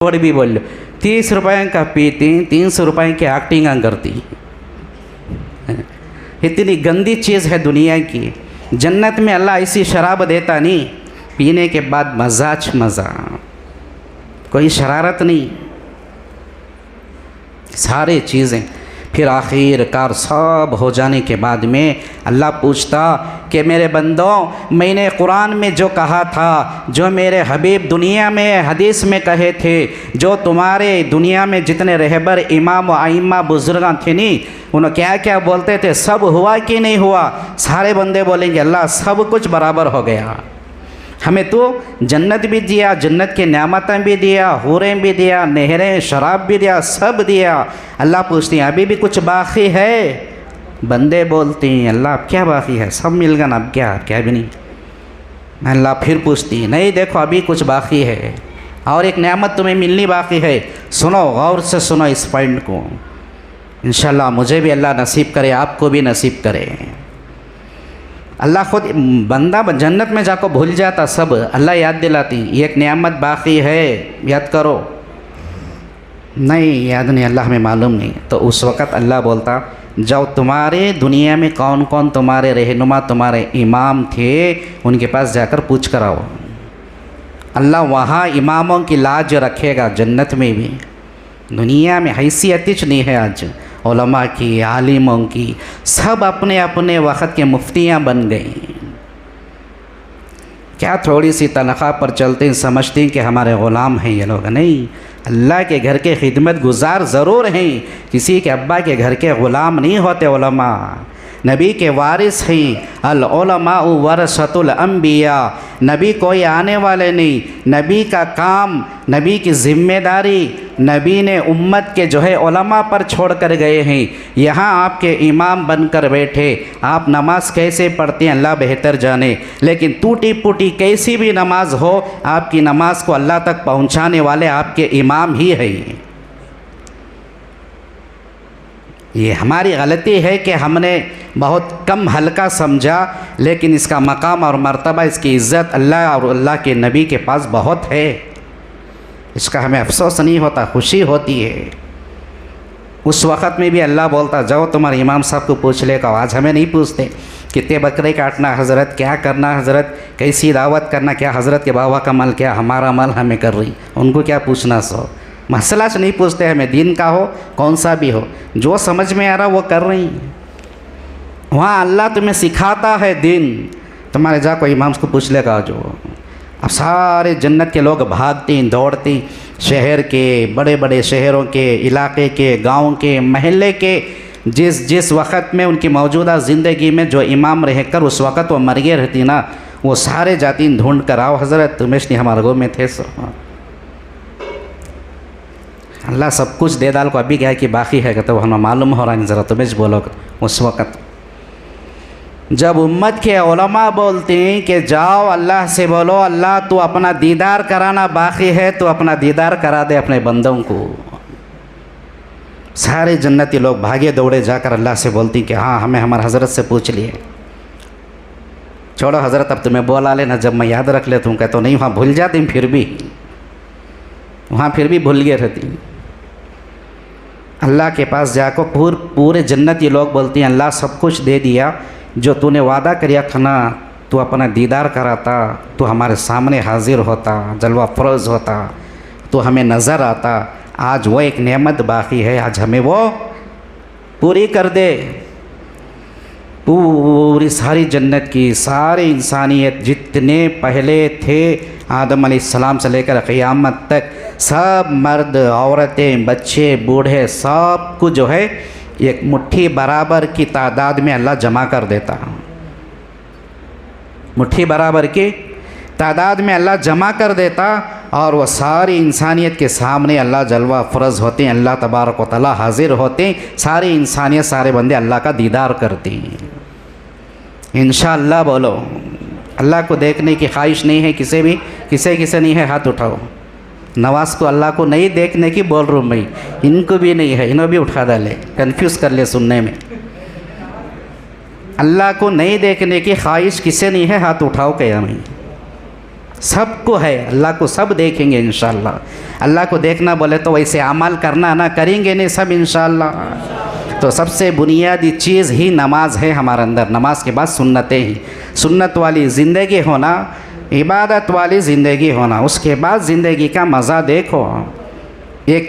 और भी बोल लो 30 रुपए का पीती 300 रुपए की एक्टिंग करती। इतनी गंदी चीज़ है दुनिया की। जन्नत में अल्लाह ऐसी शराब देता नहीं, पीने के बाद मज़ाज मज़ा, कोई शरारत नहीं, सारे चीज़ें। फिर आखिरकार सब हो जाने के बाद में अल्लाह पूछता कि मेरे बंदों, मैंने कुरान में जो कहा था, जो मेरे हबीब दुनिया में हदीस में कहे थे, जो तुम्हारे दुनिया में जितने रहबर इमाम व आइम्मा बुजुर्ग थे नहीं, उन्होंने क्या क्या बोलते थे, सब हुआ कि नहीं हुआ? सारे बंदे बोलेंगे अल्लाह सब कुछ बराबर हो गया। हमें तो जन्नत भी दिया, जन्नत की नेमतें भी दिया, हूरें भी दिया, नहरें शराब भी दिया, सब दिया। अल्लाह पूछती हैं अभी भी कुछ बाकी है? बंदे बोलते हैं अल्लाह अब क्या बाकी है, सब मिल गया ना, अब क्या भी नहीं। अल्लाह फिर पूछती नहीं देखो अभी कुछ बाकी है, और एक नेमत तुम्हें मिलनी बाकी है। सुनो, गौर से सुनो इस पॉइंट को, इंशाल्लाह मुझे भी अल्लाह नसीब करे, आपको भी नसीब करे। अल्लाह खुद बंदा जन्नत में जाकर भूल जाता सब, अल्लाह याद दिलाती एक नेमत बाकी है, याद करो। नहीं याद नहीं, अल्लाह हमें मालूम नहीं। तो उस वक़्त अल्लाह बोलता जाओ तुम्हारे दुनिया में कौन कौन तुम्हारे रहनुमा, तुम्हारे इमाम थे, उनके पास जाकर पूछ कर आओ। अल्लाह वहाँ इमामों की लाज रखेगा जन्नत में भी। दुनिया में हैसियत कुछ नहीं है आज उलमा की, आलिमों की, सब अपने अपने वक़्त के मुफ्तियाँ बन गई। क्या थोड़ी सी तनख्वाह पर चलते हैं, समझते हैं कि हमारे ग़ुलाम हैं ये लोग? नहीं, अल्लाह के घर के खिदमत गुजार ज़रूर हैं, किसी के अब्बा के घर के ग़ुलाम नहीं होते उलमा, नबी के वारिस हैं। अल उलमा वरसतुल अंबिया, नबी कोई आने वाले नहीं, नबी का काम, नबी की ज़िम्मेदारी नबी ने उम्मत के जो है उलमा पर छोड़ कर गए हैं। यहाँ आपके इमाम बनकर बैठे, आप नमाज कैसे पढ़ते हैं अल्लाह बेहतर जाने, लेकिन टूटी फूटी कैसी भी नमाज हो, आपकी नमाज को अल्लाह तक पहुँचाने वाले आपके इमाम ही है। ये हमारी गलती है कि हमने बहुत कम हल्का समझा, लेकिन इसका मकाम और मर्तबा, इसकी इज़्ज़त अल्लाह और अल्लाह के नबी के पास बहुत है। इसका हमें अफसोस नहीं होता, खुशी होती है। उस वक़्त में भी अल्लाह बोलता जाओ तुम्हारे इमाम साहब को पूछ लेगा। आज हमें नहीं पूछते कितने बकरे काटना हज़रत, क्या करना हज़रत, कैसी दावत करना, क्या हज़रत के बाबा का मल, क्या हमारा अमल हमें कर रही, उनको क्या पूछना। सो मसला से नहीं पूछते हमें, दीन का हो कौन सा भी हो, जो समझ में आ रहा वो कर रही। वहाँ अल्लाह तुम्हें सिखाता है दीन, तुम्हारे जाको इमाम को पूछ लेगा जो। अब सारे जन्नत के लोग भागते हैं, दौड़ते हैं, शहर के, बड़े बड़े शहरों के, इलाके के, गांव के, महल्ले के, जिस वक़्त में उनकी मौजूदा ज़िंदगी में जो इमाम रहकर उस वक़्त वो मरिए रहती ना, वो सारे जाती ढूंढ कर आओ हज़रत तुम्हें नहीं हमारे गो में थे। सो अल्लाह सब कुछ दे डाल को अभी क्या है कि बाकी है, तो हमें मालूम हो रहा है ज़रा तुम्हें बोलो। उस वक़्त जब उम्मत के उलमा बोलते हैं कि जाओ अल्लाह से बोलो अल्लाह तू अपना दीदार कराना बाकी है, तो अपना दीदार करा दे अपने बंदों को। सारे जन्नती लोग भागे दौड़े जाकर अल्लाह से बोलती कि हाँ हमें हमारे हज़रत से पूछ लिए। छोड़ो हज़रत अब तुम्हें बोला लेना, जब मैं याद रख लेता हूँ। कहते तो नहीं, वहाँ भूल जाती फिर भी, वहाँ फिर भी भूल गए रहती। अल्लाह के पास जाकर पूरे जन्नती लोग बोलती हैं अल्लाह सब कुछ दे दिया, जो तूने वादा किया था ना, तू अपना दीदार कराता, तू हमारे सामने हाजिर होता, जलवा फरोज़ होता, तो हमें नज़र आता। आज वो एक नेमत बाकी है, आज हमें वो पूरी कर दे। पूरी सारी जन्नत की सारी इंसानियत जितने पहले थे आदम अलैहिस्सलाम से लेकर क़यामत तक, सब मर्द औरतें बच्चे बूढ़े सब कुछ जो है एक मुट्ठी बराबर की तादाद में अल्लाह जमा कर देता। मुट्ठी बराबर की तादाद में अल्लाह जमा कर देता, और वह सारी इंसानियत के सामने अल्लाह जलवा फरज होते हैं, अल्लाह तबारक व तआला हाजिर होते हैं। सारी इंसानियत, सारे बंदे अल्लाह का दीदार करते हैं। इंशाअल्लाह बोलो। अल्लाह को देखने की ख्वाहिश नहीं है किसे भी? किसे नहीं है? हाथ उठाओ। नवाज़ को अल्लाह को नहीं देखने की बोल रहा हूँ मैं, इनको भी नहीं है, इन्हों भी उठा डाले, कन्फ्यूज़ कर ले सुनने में। अल्लाह को नहीं देखने की ख्वाहिश किसे नहीं है? हाथ उठाओ। क्या मैं सबको है, अल्लाह को सब देखेंगे इंशाअल्लाह। अल्लाह को देखना बोले तो वैसे अमल करना ना, करेंगे नहीं सब इंशाअल्लाह। तो सबसे बुनियादी चीज़ ही नमाज है हमारे अंदर। नमाज के बाद सुन्नतें ही, सुन्नत वाली ज़िंदगी होना, इबादत वाली ज़िंदगी होना, उसके बाद ज़िंदगी का मज़ा देखो। एक